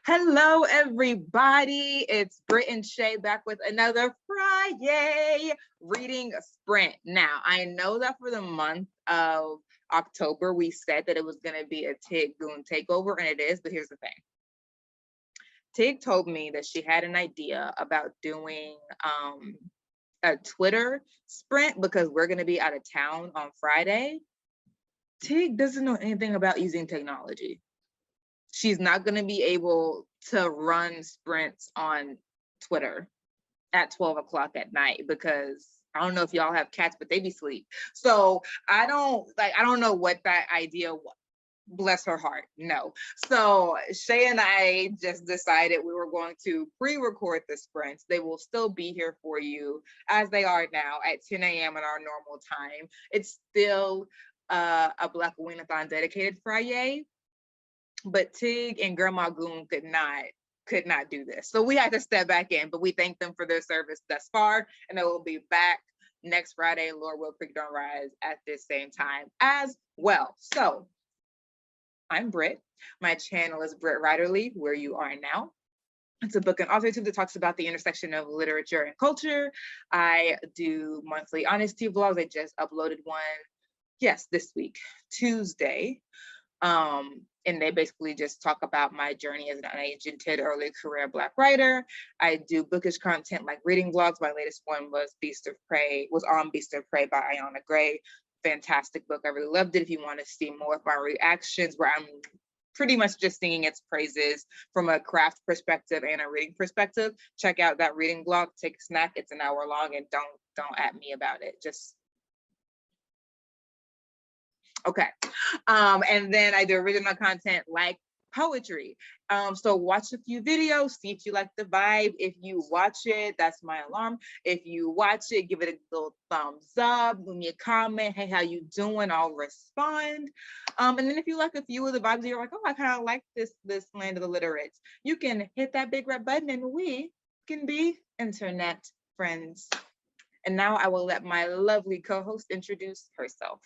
Hello, everybody. It's Britt and Shay back with another Friday reading sprint. Now, I know that for the month of October, we said that it was going to be a Tig Goon takeover, and it is, but here's the thing. Tig told me that she had an idea about doing a Twitter sprint because we're going to be out of town on Friday. Tig doesn't know anything about using technology. She's not going to be able to run sprints on Twitter at 12 o'clock at night because I don't know if y'all have cats, but they be asleep. So I don't know what that idea was. Bless her heart. No. So Shay and I just decided we were going to pre-record the sprints. They will still be here for you as they are now at 10 a.m. in our normal time. It's still a Blackoweenathon dedicated Friday. But Tig and Grandma Goon could not do this. So we had to step back in, but we thank them for their service thus far, and they will be back next Friday, Lord will, Creek don't rise at this same time as well. So I'm Britt. My channel is Britt Riderly, where you are now. It's a book and author tube that talks about the intersection of literature and culture. I do monthly honesty vlogs. I just uploaded one, yes, this week, Tuesday. And they basically just talk about my journey as an unagented early career Black writer. I do bookish content like reading vlogs. My latest one was Beast of Prey by Ayana Gray. Fantastic book. I really loved it. If you want to see more of my reactions where I'm pretty much just singing its praises from a craft perspective and a reading perspective, check out that reading vlog. Take a snack. It's an hour long, and don't at me about it. Just okay. And then I do original content like poetry. So watch a few videos, see if you like the vibe. If you watch it, that's my alarm. If you watch it, give it a little thumbs up, leave me a comment. Hey, how you doing? I'll respond. And then if you like a few of the vibes, you're like, oh, I kind of like this Land of the Literates, you can hit that big red button and we can be internet friends. And now I will let my lovely co-host introduce herself.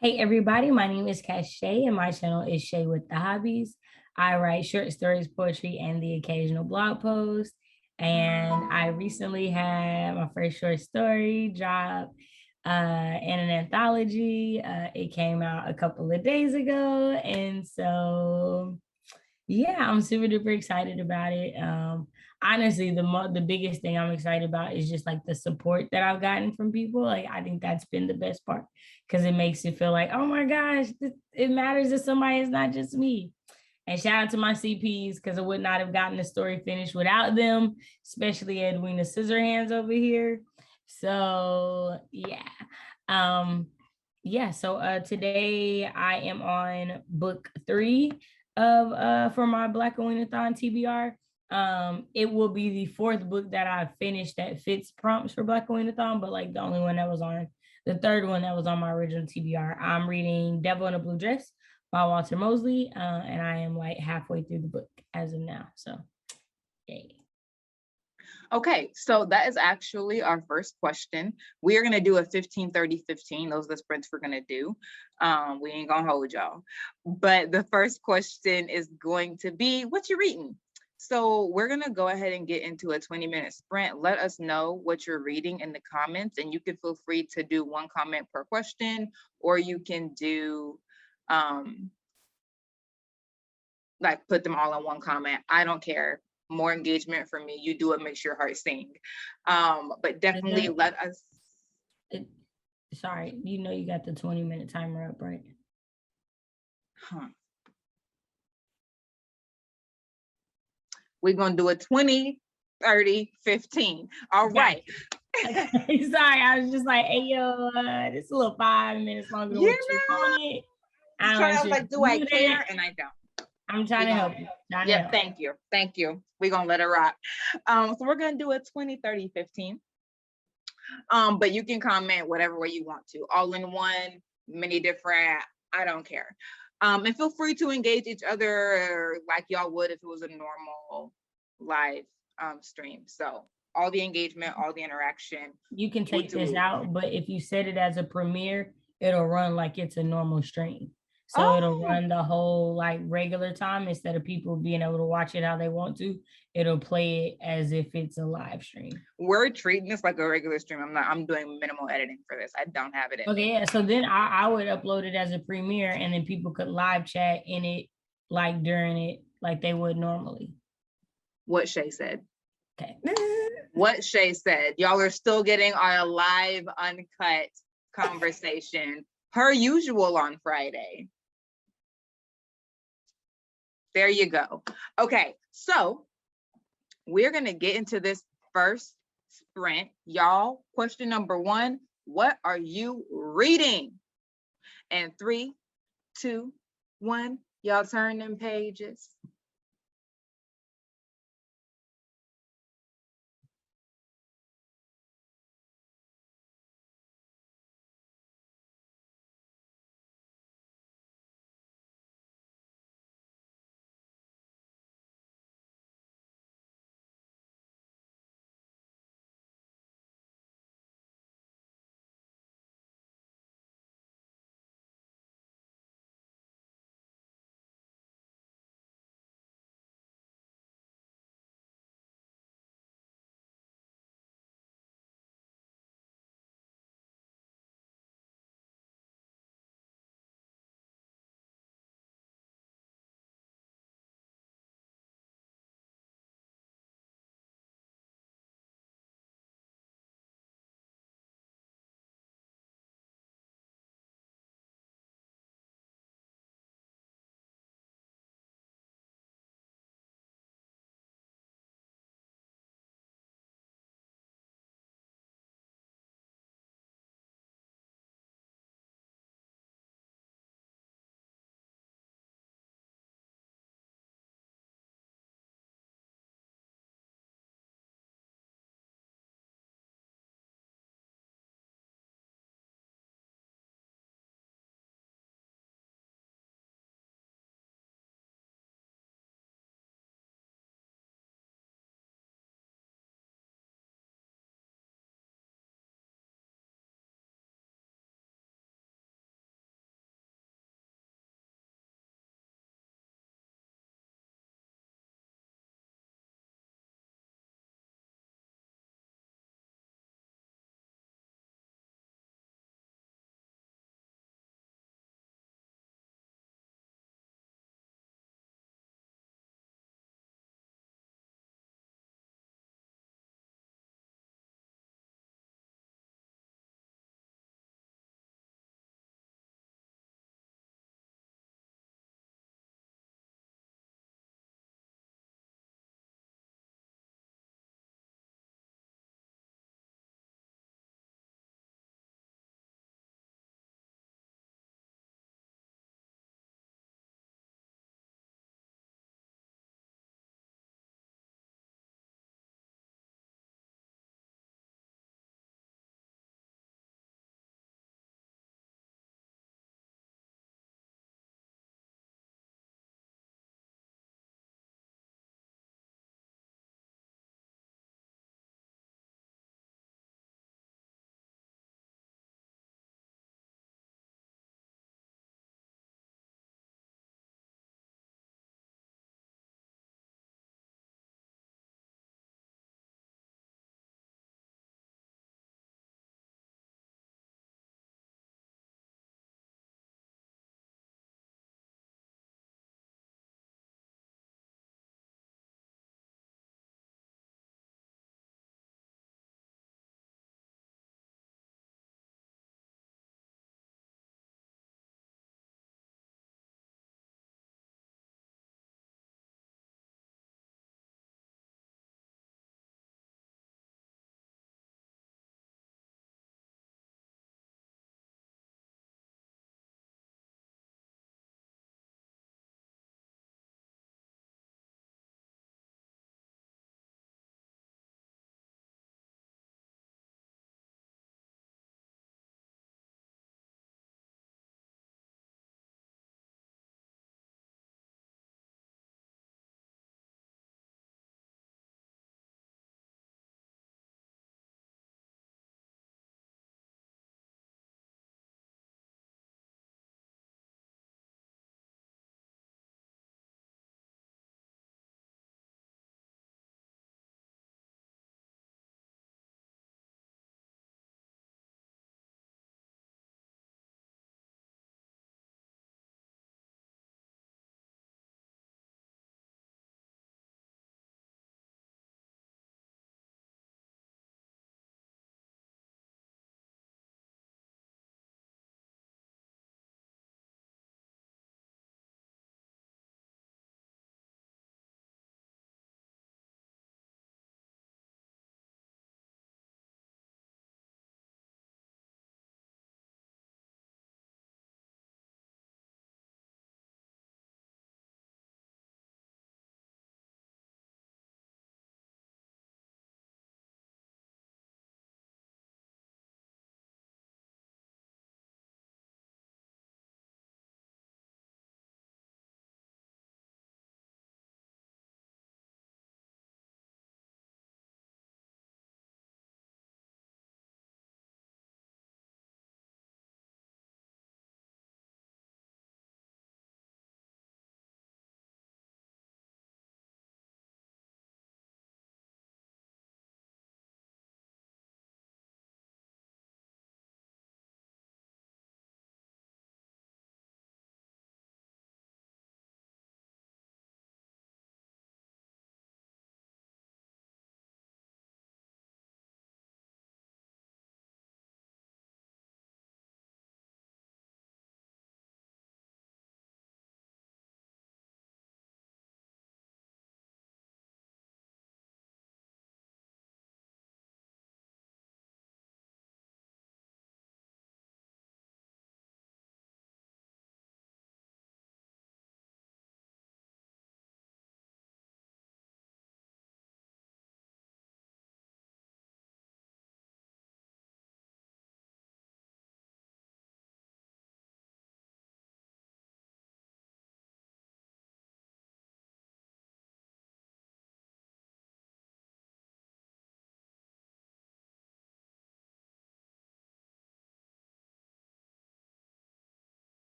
Hey everybody, my name is Shay and my channel is Shay with the Hobbies. I write short stories, poetry, and the occasional blog post. And I recently had my first short story drop in an anthology. It came out a couple of days ago. And so, yeah, I'm super duper excited about it. Honestly, the biggest thing I'm excited about is just like the support that I've gotten from people. Like, I think that's been the best part because it makes it feel like, oh my gosh, it matters that somebody is not just me. And shout out to my CPs because I would not have gotten the story finished without them, especially Edwina Scissorhands over here. So yeah. So today I am on book 3 of for my Blackoweenathon TBR. It will be the 4th book that I finished that fits prompts for Blackoweenathon, but like the only one that was on, the 3rd one that was on my original TBR. I'm reading Devil in a Blue Dress by Walter Mosley, and I am like halfway through the book as of now, so yay. Okay, so that is actually our first question. We are gonna do a 15, 30, 15. Those are the sprints we're gonna do. We ain't gonna hold y'all. But the first question is going to be, what you reading? So we're gonna go ahead and get into a 20-minute sprint. Let us know what you're reading in the comments, and you can feel free to do 1 comment per question, or you can do, like put them all in 1 comment. I don't care. More engagement for me. You do it, makes your heart sing. But definitely let us. Sorry, you know you got the 20-minute timer up, right? Huh. We're gonna do a 20, 30, 15. All right. Okay. Sorry, I was just like, hey yo, this is a little 5 minutes longer than what you wanted. I was like, do I care? And I don't. I'm trying to help you. Yeah, thank you. Thank you. We're gonna let it rock. So we're gonna do a 20, 30, 15. But you can comment whatever way you want to, all in one, many different, I don't care. And feel free to engage each other like y'all would if it was a normal live stream. So all the engagement, all the interaction. You can take this out, but if you set it as a premiere, it'll run like it's a normal stream. So it'll Oh, run the whole like regular time instead of people being able to watch it how they want to. It'll play it as if it's a live stream. we're treating this like a regular stream. I'm doing minimal editing for this. I don't have it in Okay, me. yeah. So then I would upload it as a premiere and then people could live chat in it like during it, like they would normally. What Shay said. Okay. What Shay said. Y'all are still getting our live, uncut conversation per usual on Friday. There you go. Okay, so we're going to get into this first sprint. Y'all, question number 1, what are you reading? And 3, 2, 1, y'all turn them pages.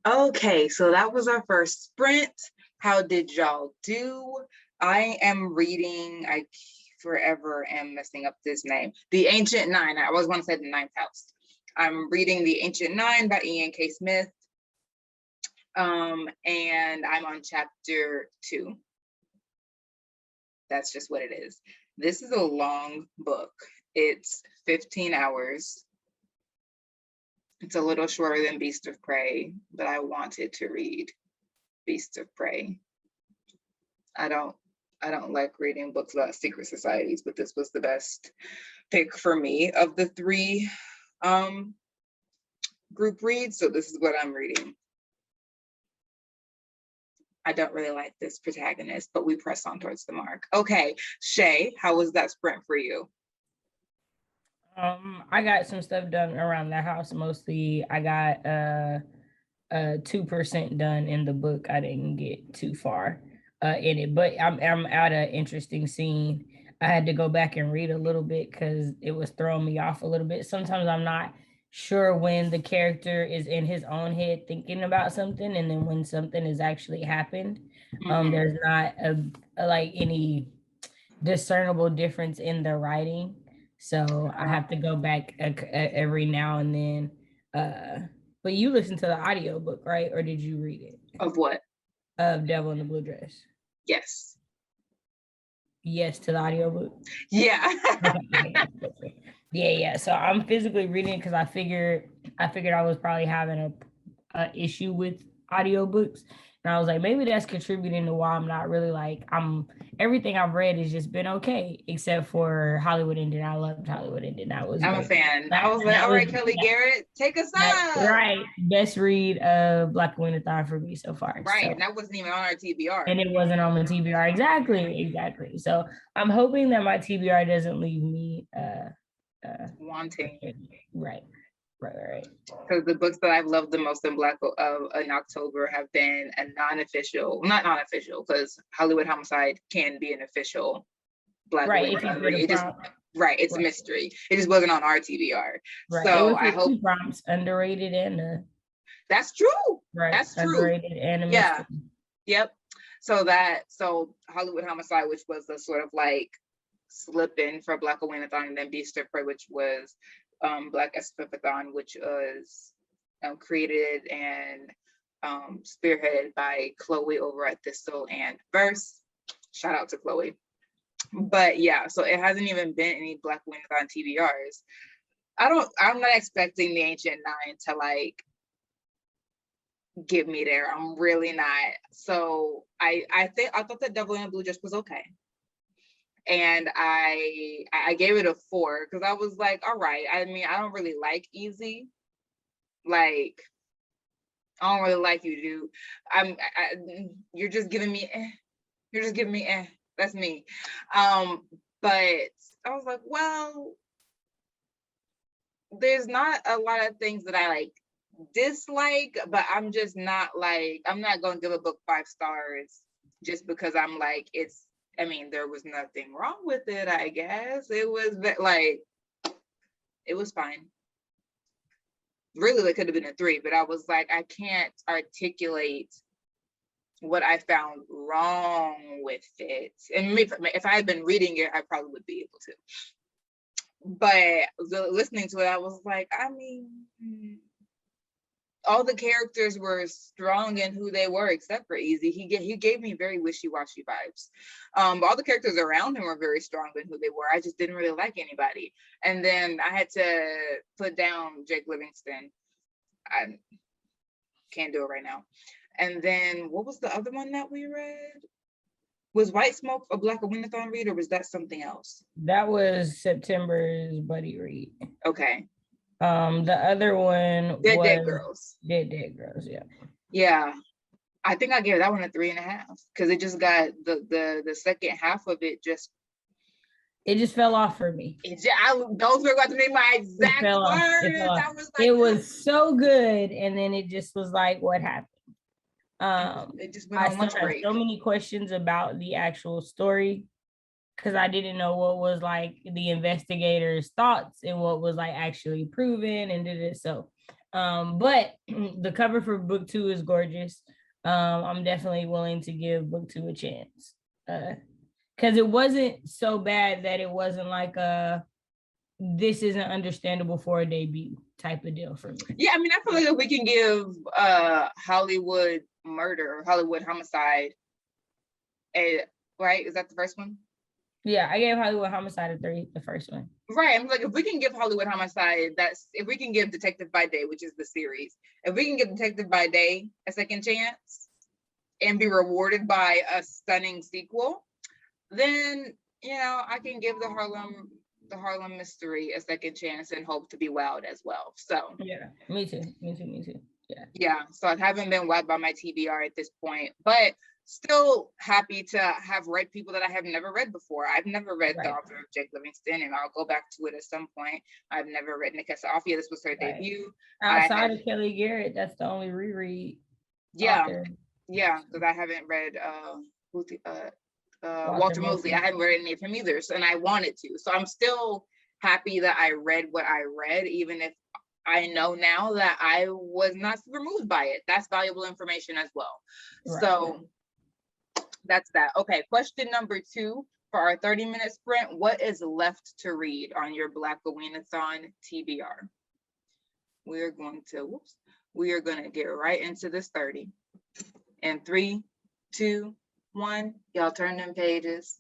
Okay, so that was our first sprint. How did y'all do? I am reading, I forever am messing up this name, The Ancient Nine. I always want to say the ninth house. I'm reading The Ancient Nine by Ian K. Smith. And I'm on chapter 2. That's just what it is. This is a long book. It's 15 hours. It's a little shorter than Beast of Prey, but I wanted to read Beast of Prey. I don't like reading books about secret societies, but this was the best pick for me of the 3 group reads. So this is what I'm reading. I don't really like this protagonist, but we press on towards the mark. Okay, Shay, how was that sprint for you? I got some stuff done around the house. Mostly I got 2% done in the book. I didn't get too far in it, but I'm at an interesting scene. I had to go back and read a little bit because it was throwing me off a little bit. Sometimes I'm not sure when the character is in his own head thinking about something, and then when something has actually happened. There's not a like any discernible difference in the writing, so I have to go back every now and then. But you listened to the audiobook, right? Or did you read it? Of what? Of Devil in the Blue Dress. Yes. Yes to the audiobook? Yeah. Yeah. So I'm physically reading it because I figured I was probably having a issue with audiobooks. And I was like, maybe that's contributing to why I'm not really like, everything I've read has just been okay, except for Hollywood Ending. I loved Hollywood Ending. I'm a fan. I was like, all right, Kelly Garrett, take us up. Right. Best read of Blackoweenathon for me so far. Right. So, and that wasn't even on our TBR. And it wasn't on the TBR. Exactly. So I'm hoping that my TBR doesn't leave me wanting. Right. Because the books that I've loved the most in in October have been a not non-official, because Hollywood Homicide can be an official Blackoween read. It's a mystery. It just wasn't on our TBR. Right. So I hope prompts underrated and that's true. Right. That's true. Underrated and a mystery. Yep. So Hollywood Homicide, which was the sort of like slip in for Blackoweenathon, and then Beast of Prey, which was Black Escapathon, which was created and spearheaded by Chloe over at Thistle and Verse. Shout out to Chloe. But yeah, so it hasn't even been any Blackoweenathon TBRs. I'm not expecting the Ancient Nine to like get me there. I'm really not. So I thought that Devil in Blue just was okay. And I gave it a 4 because I was like, all right. I mean, I don't really like easy. Like, I don't really like you, dude. You're just giving me You're just giving me That's me. But I was like, well, there's not a lot of things that I like dislike, but I'm just not like, I'm not gonna give a book 5 stars just because I'm like, there was nothing wrong with it, I guess. It was like, it was fine. Really, it could have been a 3, but I was like, I can't articulate what I found wrong with it. And if I had been reading it, I probably would be able to. But listening to it, I was like, all the characters were strong in who they were, except for Easy. He gave me very wishy-washy vibes. But all the characters around him were very strong in who they were. I just didn't really like anybody. And then I had to put down Jake Livingston. I can't do it right now. And then what was the other one that we read? Was White Smoke a Blackoweenathon read, or was that something else? That was September's buddy read. Okay. The other one was Dead Girls. Dead Girls, yeah. Yeah. I think I gave that one a 3.5 because it just got the second half of it just fell off for me. Those were going to be my exact words. It was so good, and then it just was like, what happened? It just went on lunch break. So many questions about the actual story because I didn't know what was like the investigators' thoughts and what was like actually proven and did it. So But the cover for book 2 is gorgeous. I'm definitely willing to give book 2 a chance. Because it wasn't so bad that it wasn't like this isn't understandable for a debut type of deal for me. Yeah, I mean, I feel like if we can give Hollywood Homicide right? Is that the first one? Yeah, I gave Hollywood Homicide a 3, the first one. Right. I'm like, if we can give Hollywood Homicide, if we can give Detective by Day, which is the series, if we can give Detective by Day a second chance and be rewarded by a stunning sequel, then I can give the Harlem Mystery a second chance and hope to be wowed as well. So yeah, me too. Yeah, so I haven't been wowed by my TBR at this point, but still happy to have read people that I have never read before. I've never read the author of Jake Livingston, and I'll go back to it at some point. I've never read Nikesa Afia. This was her debut. Outside of Kelly Garrett, that's the only reread. Yeah, because I haven't read Walter Mosley. I haven't read any of him either, and I wanted to. So I'm still happy that I read what I read, even if I know now that I was not super moved by it. That's valuable information as well. Right. So that's that. Okay, question number 2 for our 30-minute sprint. What is left to read on your Blackoweenathon TBR? We are going to get right into this 30. In 3, 2, 1, y'all turn them pages.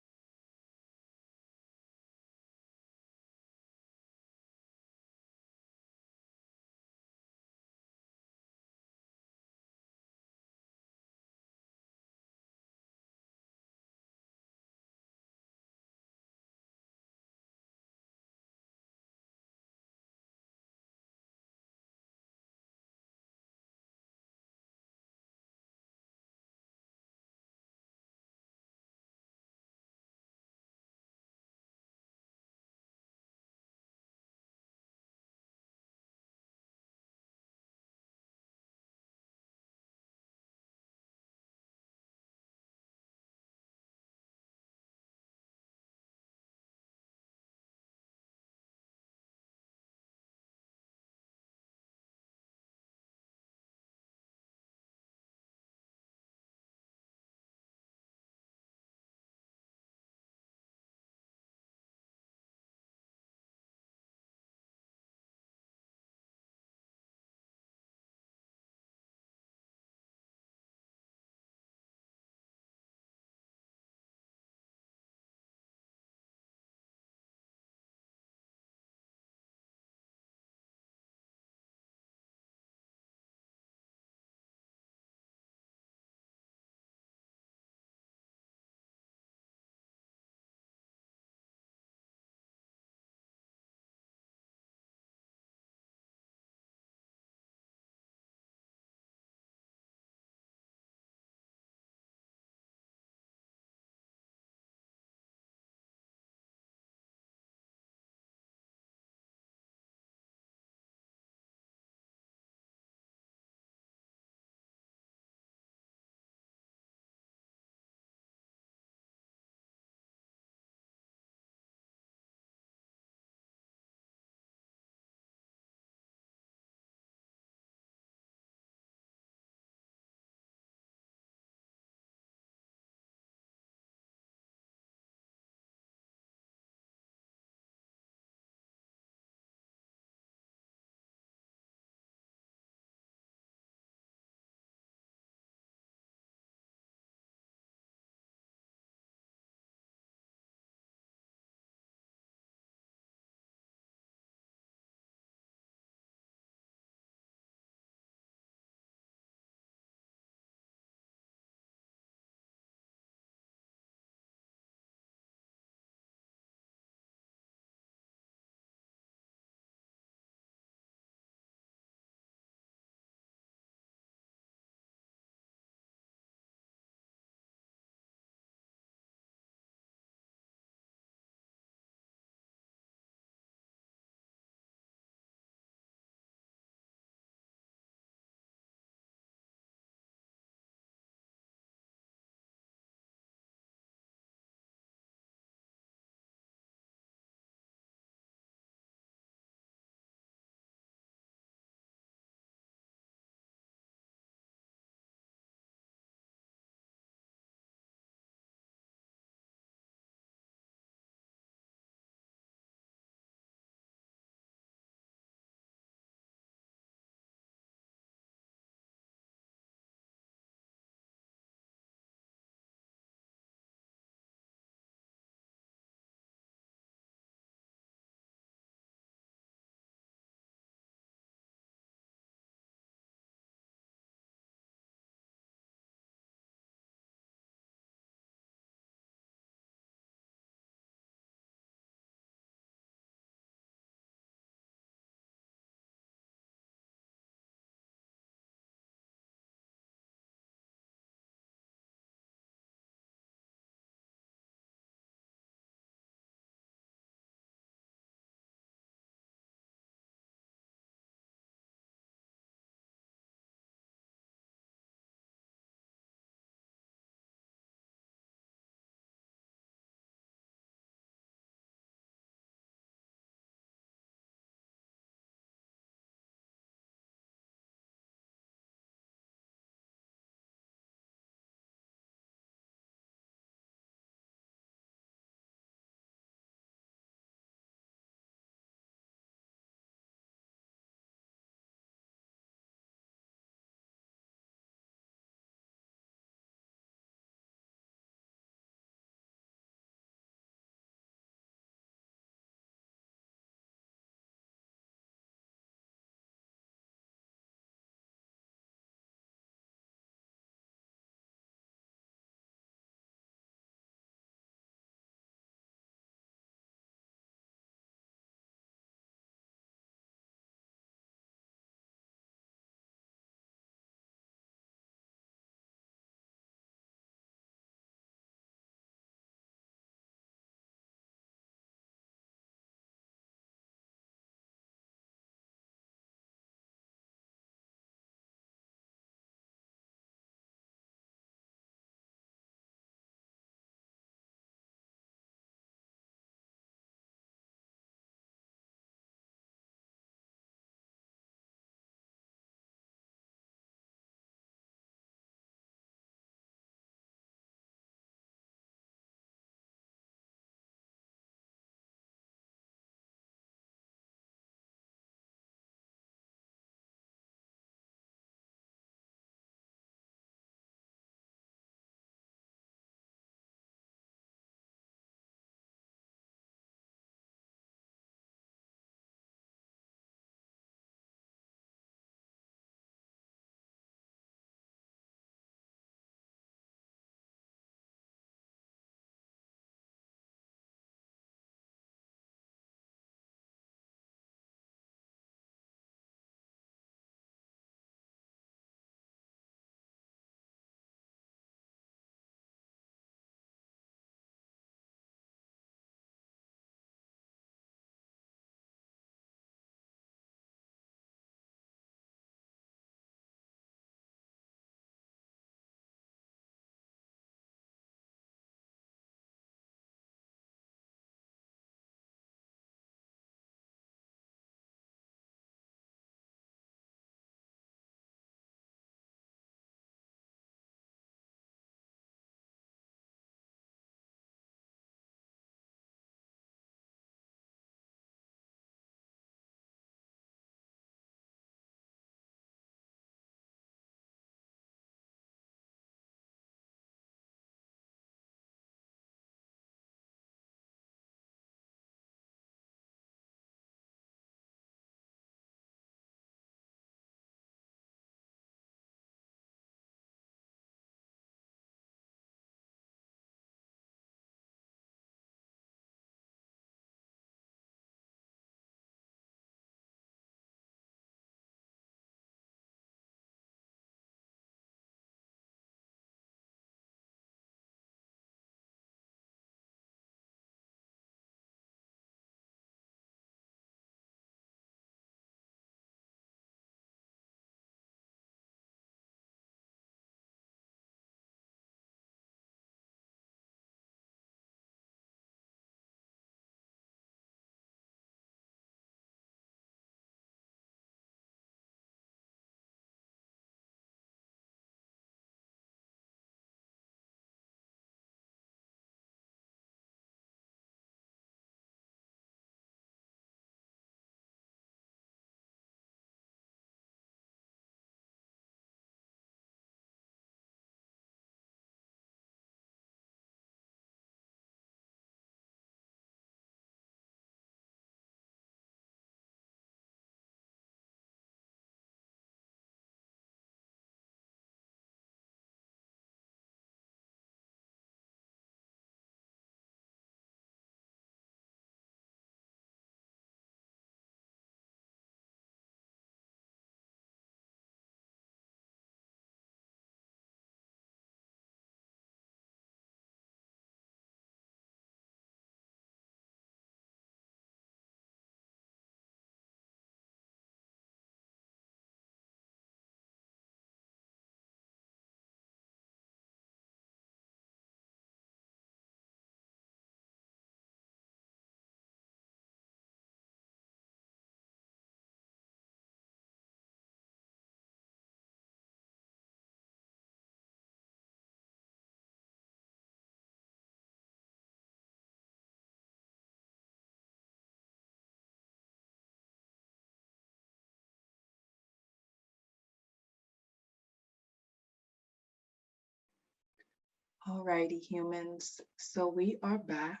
Alrighty, humans. So we are back.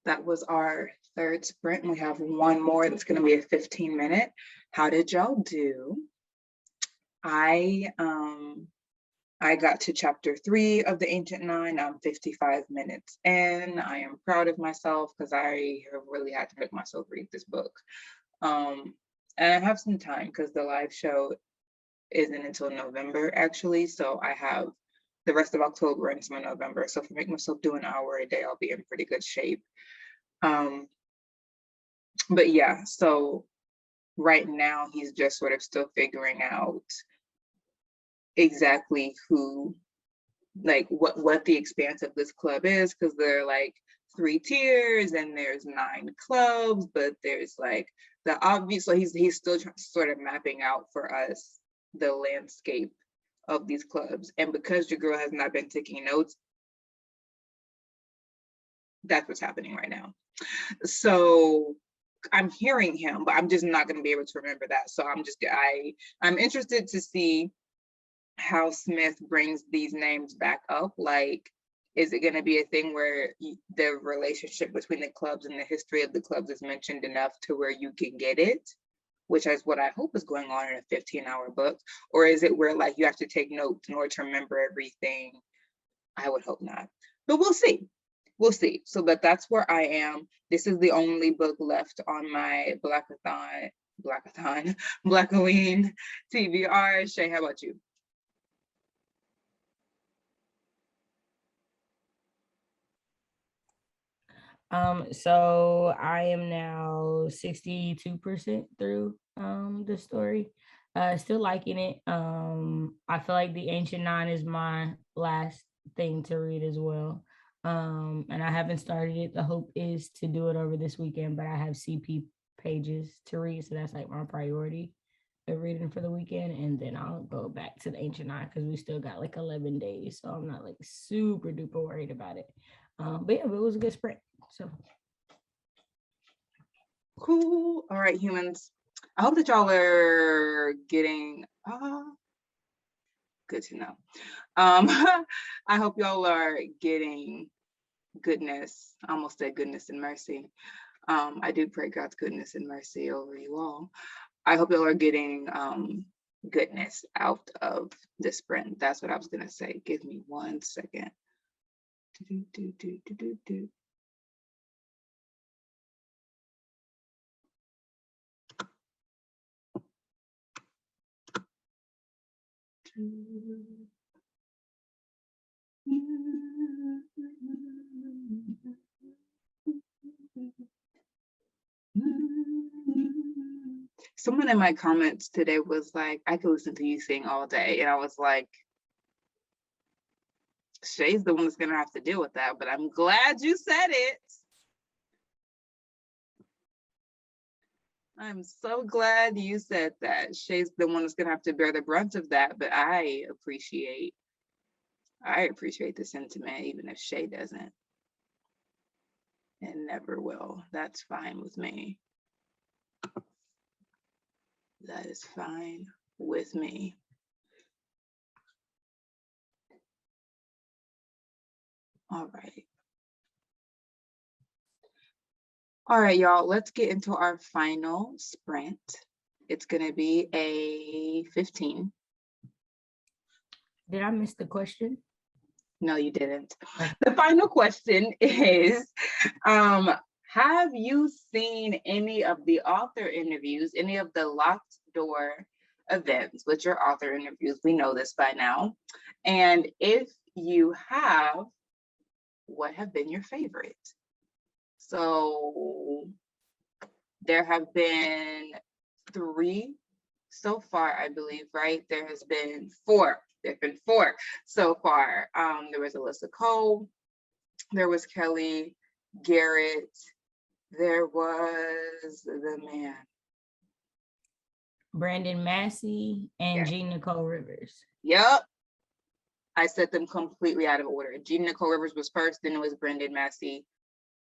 That was our third sprint. We have one more that's going to be a 15-minute. How did y'all do? I got to chapter 3 of the Ancient Nine. I'm 55 minutes in. I am proud of myself because I have really had to make myself read this book. And I have some time because the live show isn't until November, actually. So I have the rest of October into my November. So if I make myself do an hour a day, I'll be in pretty good shape. But yeah, so right now he's just sort of still figuring out exactly who, like what the expanse of this club is, because there are like 3 tiers and there's 9 clubs, but there's like the obvious, so he's still sort of mapping out for us the landscape of these clubs. And because your girl has not been taking notes, that's what's happening right now. So I'm hearing him, but I'm just not going to be able to remember that. So I'm interested to see how Smith brings these names back up. Like, is it going to be a thing where the relationship between the clubs and the history of the clubs is mentioned enough to where you can get it, which is what I hope is going on in a 15-hour book? Or is it where like you have to take notes in order to remember everything? I would hope not, but we'll see. We'll see. So, but that's where I am. This is the only book left on my Blackoween TBR. Shay, how about you? So I am now 62% through the story. Still liking it. I feel like the Ancient Nine is my last thing to read as well. And I haven't started it. The hope is to do it over this weekend, but I have CP pages to read, so that's like my priority of reading for the weekend, and then I'll go back to the Ancient Nine because we still got like 11 days, so I'm not like super duper worried about it. But yeah, but it was a good sprint. So cool. All right, humans. I hope that y'all are getting good to know. I hope y'all are getting goodness. I almost said goodness and mercy. I do pray God's goodness and mercy over you all. I hope y'all are getting goodness out of this sprint. That's what I was gonna say. Give me 1 second. Someone in my comments today was like, I could listen to you sing all day. And I was like, Shay's the one that's gonna have to deal with that, but I'm glad you said it. I'm so glad you said that. Shay's the one that's gonna have to bear the brunt of that, but I appreciate the sentiment, even if Shay doesn't. And never will. That's fine with me. That is fine with me. All right. All right, y'all, let's get into our final sprint. It's gonna be a 15. did I miss the question? No, you didn't. The final question is, have you seen any of the author interviews, any of the locked door events, which are author interviews? We know this by now. And if you have, what have been your favorite? So there have been 3 so far, I believe, right? There has been 4. There have been 4 so far. There was Alyssa Cole, there was Kelly Garrett, there was the man. Brandon Massey and Jean Nicole Rivers. Yep. I set them completely out of order. Jean Nicole Rivers was first, then it was Brandon Massey,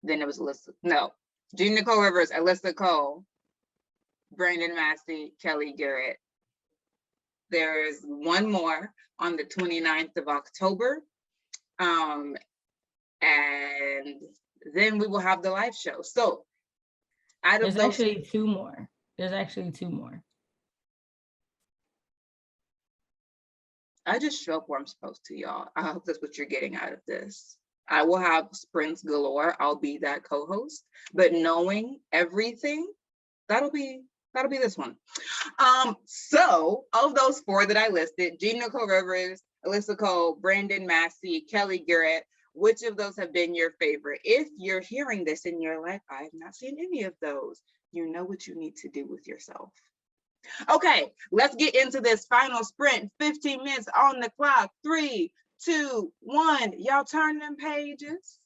then it was Alyssa. No, Jean Nicole Rivers, Alyssa Cole, Brandon Massey, Kelly Garrett. There's one more on the 29th of October. And then we will have the live show. So out of There's those, actually two more. There's actually two more. I just show up where I'm supposed to, y'all. I hope that's what you're getting out of this. I will have sprints galore. I'll be that co-host, but knowing everything, that'll be this one. So of those four that I listed, Gina Nicole Rivers, Alyssa Cole, Brandon Massey, Kelly Garrett, which of those have been your favorite? If you're hearing this and you're like, I have not seen any of those, you know what you need to do with yourself. Okay, let's get into this final sprint. 15 minutes on the clock. 3, 2, 1. Y'all turn them pages.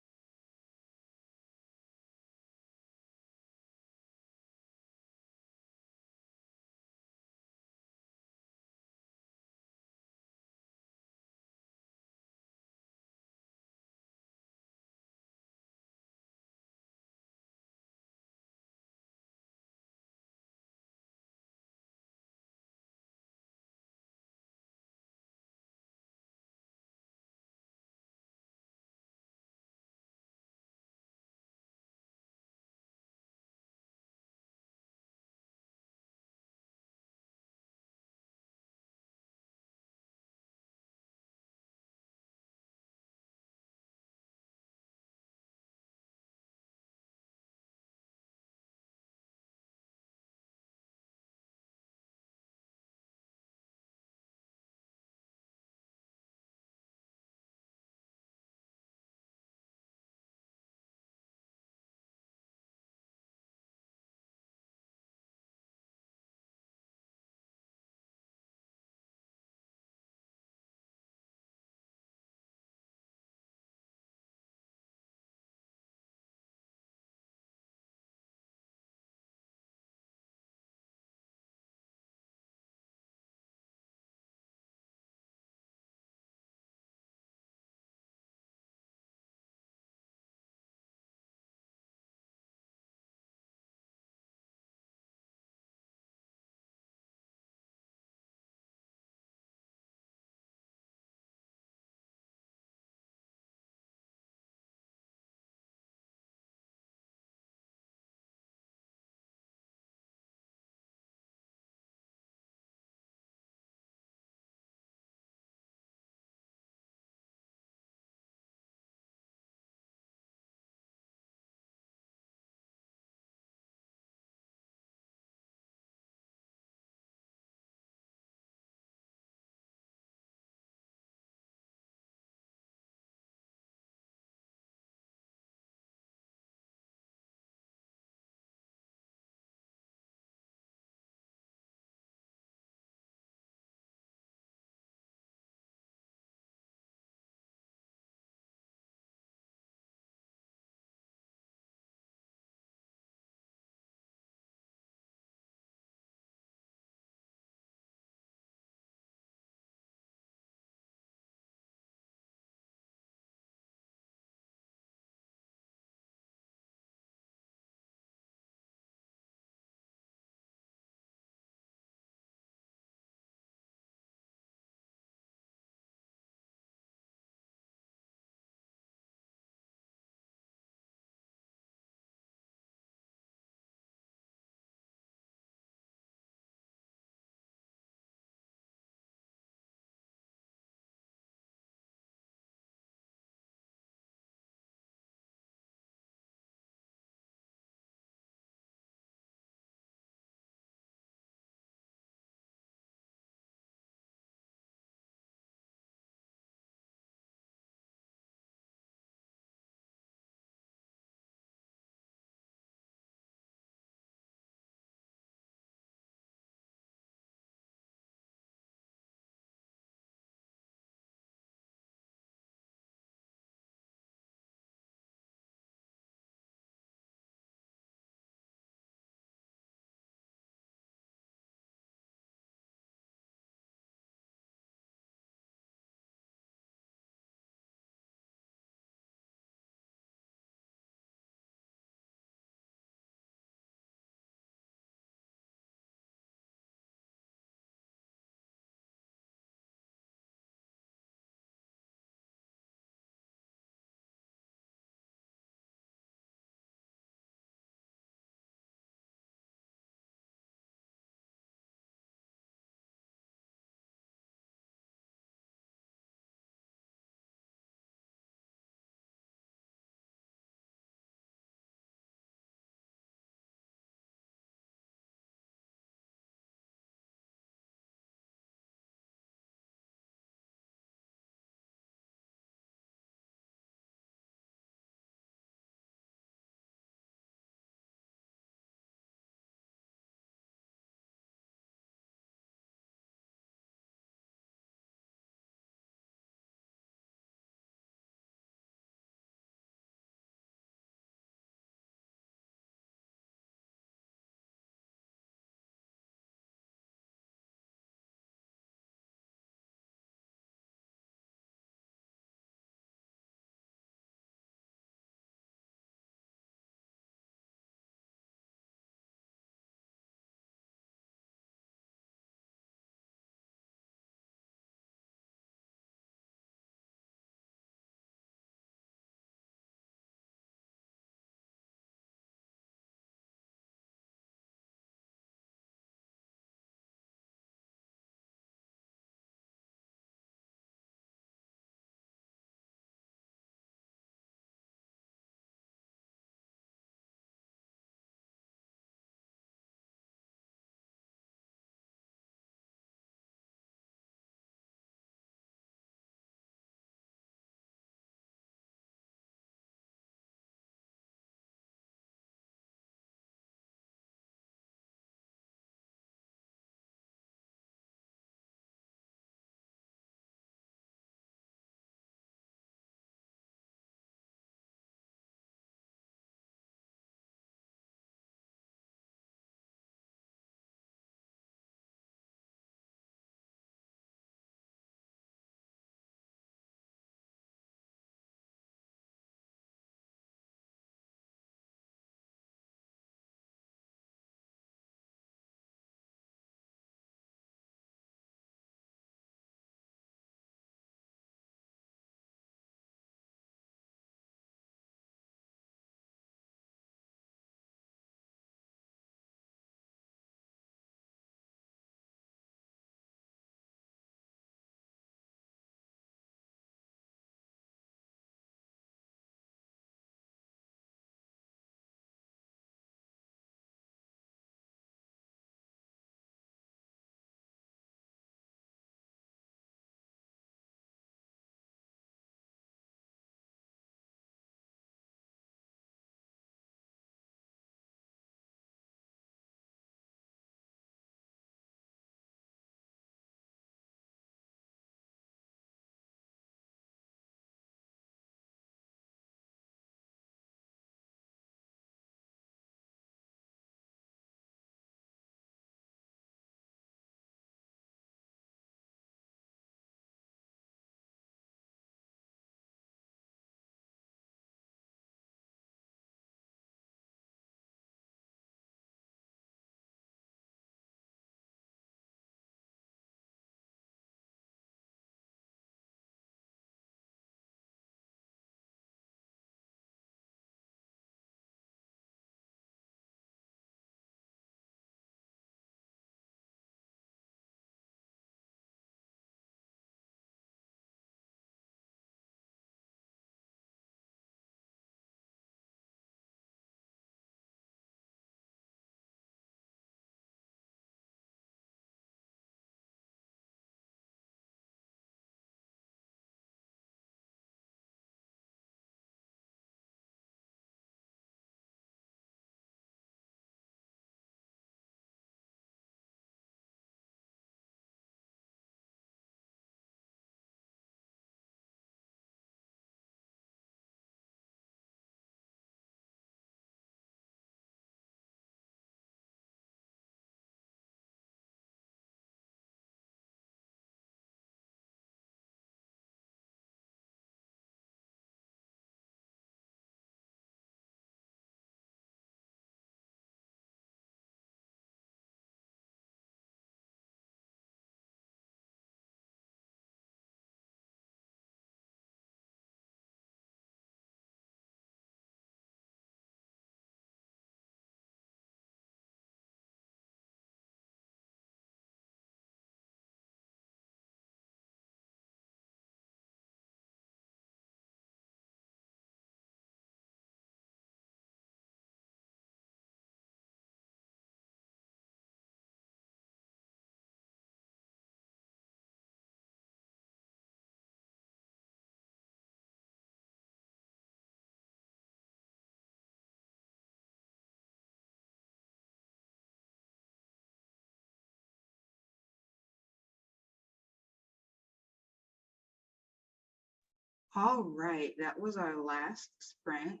All right, that was our last sprint.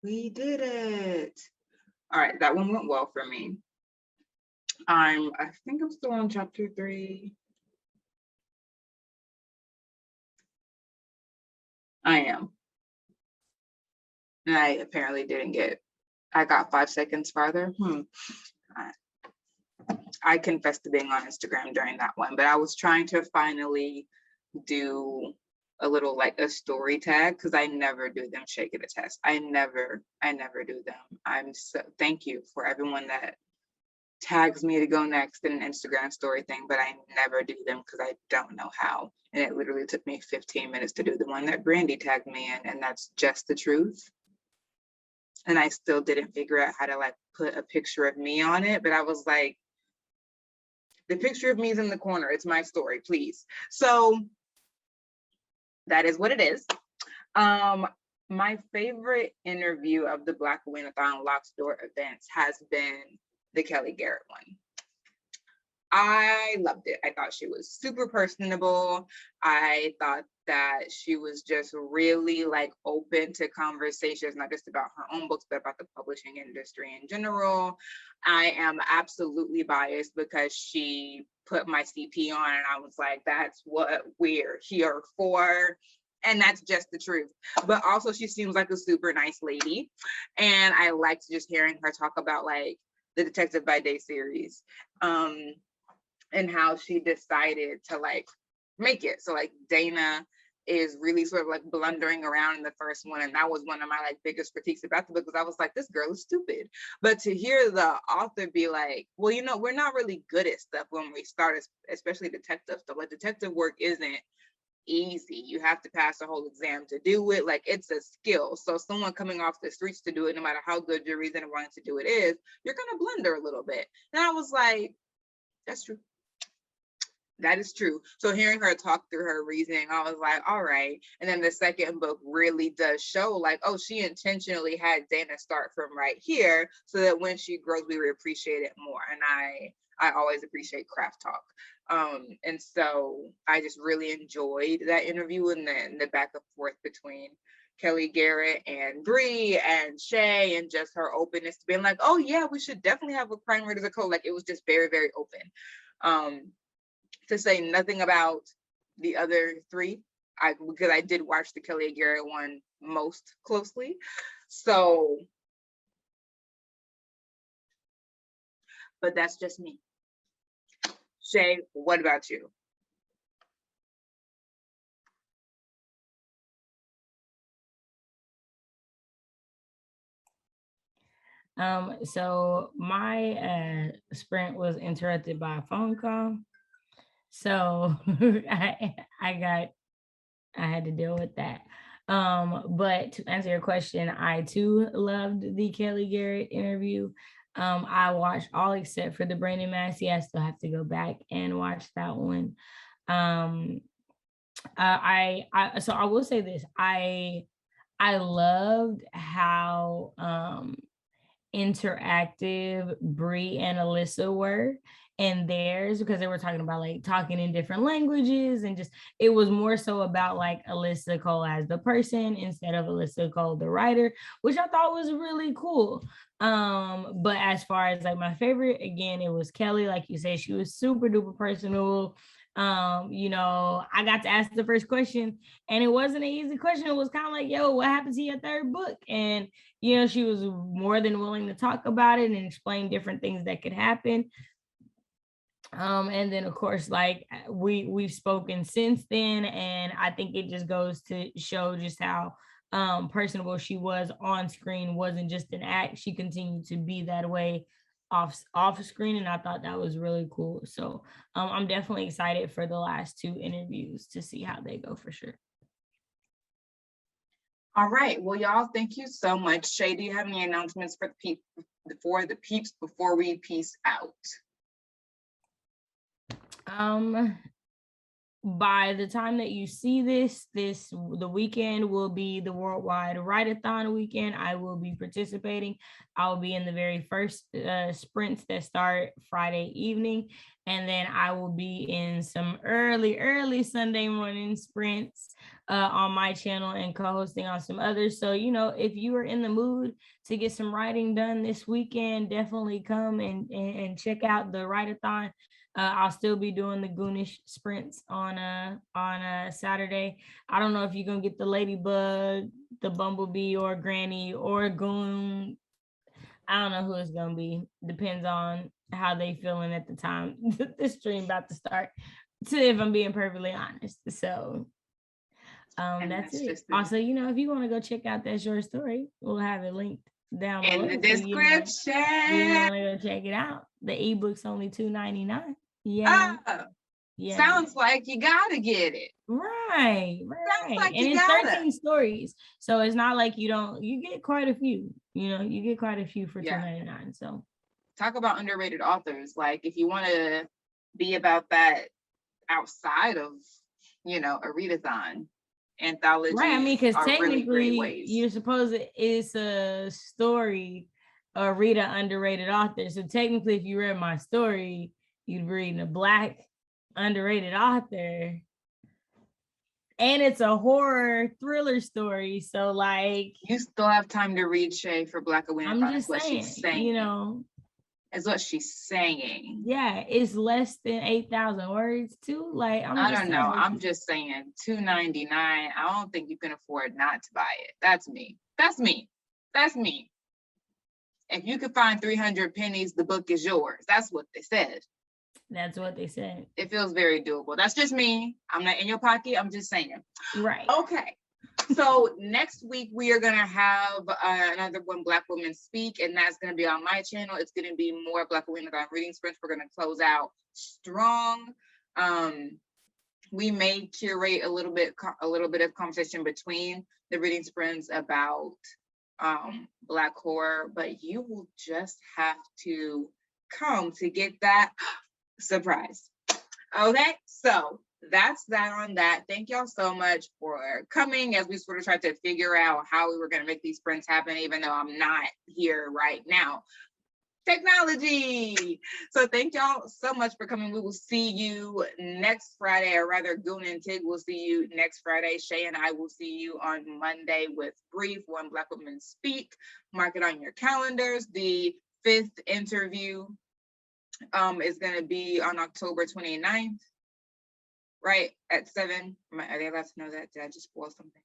We did it. All right, that one went well for me. I think I'm still on chapter 3. I am. And I apparently didn't get, I got 5 seconds farther. I confessed to being on Instagram during that one, but I was trying to finally do a little like a story tag because I never do them. Shake it a test. I never do them. I'm so thank you for everyone that tags me to go next in an Instagram story thing, but I never do them because I don't know how. And it literally took me 15 minutes to do the one that Brandy tagged me in, and that's just the truth. And I still didn't figure out how to like put a picture of me on it, but I was like, the picture of me is in the corner. It's my story, please. So that is what it is. My favorite interview of the Blackoweenathon LOC'D events has been the Kelly Garrett one. I loved it. I thought she was super personable. I thought that she was just really like open to conversations, not just about her own books, but about the publishing industry in general. I am absolutely biased because she put my CP on and I was like, that's what we're here for. And that's just the truth. But also she seems like a super nice lady. And I liked just hearing her talk about like the Detective by Day series. And how she decided to like make it. So like Dana is really sort of like blundering around in the first one. And that was one of my like biggest critiques about the book because I was like, this girl is stupid. But to hear the author be like, well, you know, we're not really good at stuff when we start, especially detective stuff. Like detective work isn't easy. You have to pass a whole exam to do it. Like it's a skill. So someone coming off the streets to do it, no matter how good your reason of wanting to do it is, you're gonna blunder a little bit. And I was like, that's true. That is true. So hearing her talk through her reasoning, I was like, all right. And then the second book really does show like, oh, she intentionally had Dana start from right here so that when she grows, we would appreciate it more. And I always appreciate craft talk. And so I just really enjoyed that interview and the back and forth between Kelly Garrett and Britt and Shay and just her openness to being like, oh yeah, we should definitely have a crime writers code. Like it was just very, very open. To say nothing about the other 3, because I did watch the Kelly Garrett one most closely. So, but that's just me. Shay, what about you? So my sprint was interrupted by a phone call. So I had to deal with that. But to answer your question, I too loved the Kelly Garrett interview. I watched all except for the Brandon Massey. I still have to go back and watch that one. So I will say this. I loved how interactive Bree and Alyssa were in theirs because they were talking about like talking in different languages and just it was more so about like Alyssa Cole as the person instead of Alyssa Cole the writer, which I thought was really cool. But as far as like my favorite, again, it was Kelly. Like you said, she was super duper personal. You know, I got to ask the first question and it wasn't an easy question. It was kind of like, yo, what happened to your third book? And you know, she was more than willing to talk about it and explain different things that could happen. And then of course, like we've spoken since then, and I think it just goes to show just how personable she was on screen. Wasn't just an act. She continued to be that way off screen, and I thought that was really cool. So I'm definitely excited for the last 2 interviews to see how they go for sure. All right. Well, y'all, thank you so much. Shay, do you have any announcements for the peeps before we peace out? by the time that you see this, the weekend will be the Worldwide Write-a-thon weekend. I will be participating. I will be in the very first sprints that start Friday evening. And then I will be in some early Sunday morning sprints on my channel and co-hosting on some others. So, you know, if you are in the mood to get some writing done this weekend, definitely come and check out the Write-a-thon. I'll still be doing the Goonish sprints on a Saturday. I don't know if you're gonna get the Ladybug, the Bumblebee, or Granny, or Goon. I don't know who it's gonna be. Depends on how they feeling at the time the stream about to start. If I'm being perfectly honest. So that's it. Also, you know, if you want to go check out that short story, we'll have it linked down in below. the description. You want to go check it out. The ebook's only $2.99. Yeah. Yeah. Sounds like you gotta get it. Right. Like and it's 13 stories. So it's not like you get quite a few, you know, you get quite a few for $2.99. So talk about underrated authors. Like if you want to be about that outside of, you know, a readathon, anthology. Right. I mean, because technically you're supposed it's a story or read an underrated author. So technically if you read my story, you'd be reading a Black underrated author, and it's a horror thriller story. So like you still have time to read Shay for Blackoweenathon. I'm just saying, you know, is what she's saying. Yeah, it's less than 8,000 words too. Like I don't know. I'm just saying $2.99. I don't think you can afford not to buy it. That's me. If you could find 300 pennies, the book is yours. That's what they said. It feels very doable. That's just me. I'm not in your pocket. I'm just saying. Right. Okay. So next week we are gonna have another one, Black Women Speak, and that's gonna be on my channel. It's gonna be more Blackoweenathon reading sprints. We're gonna close out strong. We may curate a little bit of conversation between the reading sprints about Black horror, but you will just have to come to get that surprise. Okay, so that's that on that. Thank y'all so much for coming as we sort of tried to figure out how we were going to make these sprints happen, even though I'm not here right now. Technology. So thank y'all so much for coming. We will see you next Friday, or rather Goon and Tig will see you next Friday. Shay and I will see you on Monday with Brief, One Black Woman Speak. Mark it on your calendars. The 5th interview is going to be on October 29th, right, at 7. Are they allowed to know that? Did I just spoil something?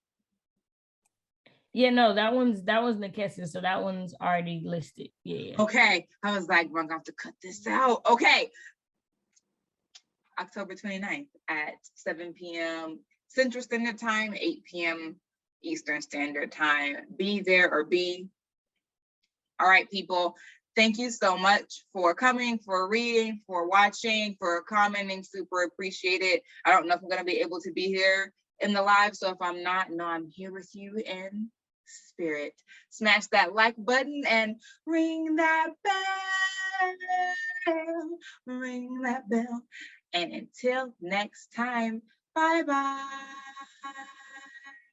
Yeah, no, that one's Nikessa, so that one's already listed. Yeah. Okay, I was like, we're gonna have to cut this out. Okay, October 29th at 7 p.m. Central Standard Time, 8 p.m. Eastern Standard Time. Be there or be. All right, people. Thank you so much for coming, for reading, for watching, for commenting. Super appreciate it. I don't know if I'm going to be able to be here in the live, so if I'm not, no, I'm here with you in spirit. Smash that like button and ring that bell. Ring that bell. And until next time, bye-bye.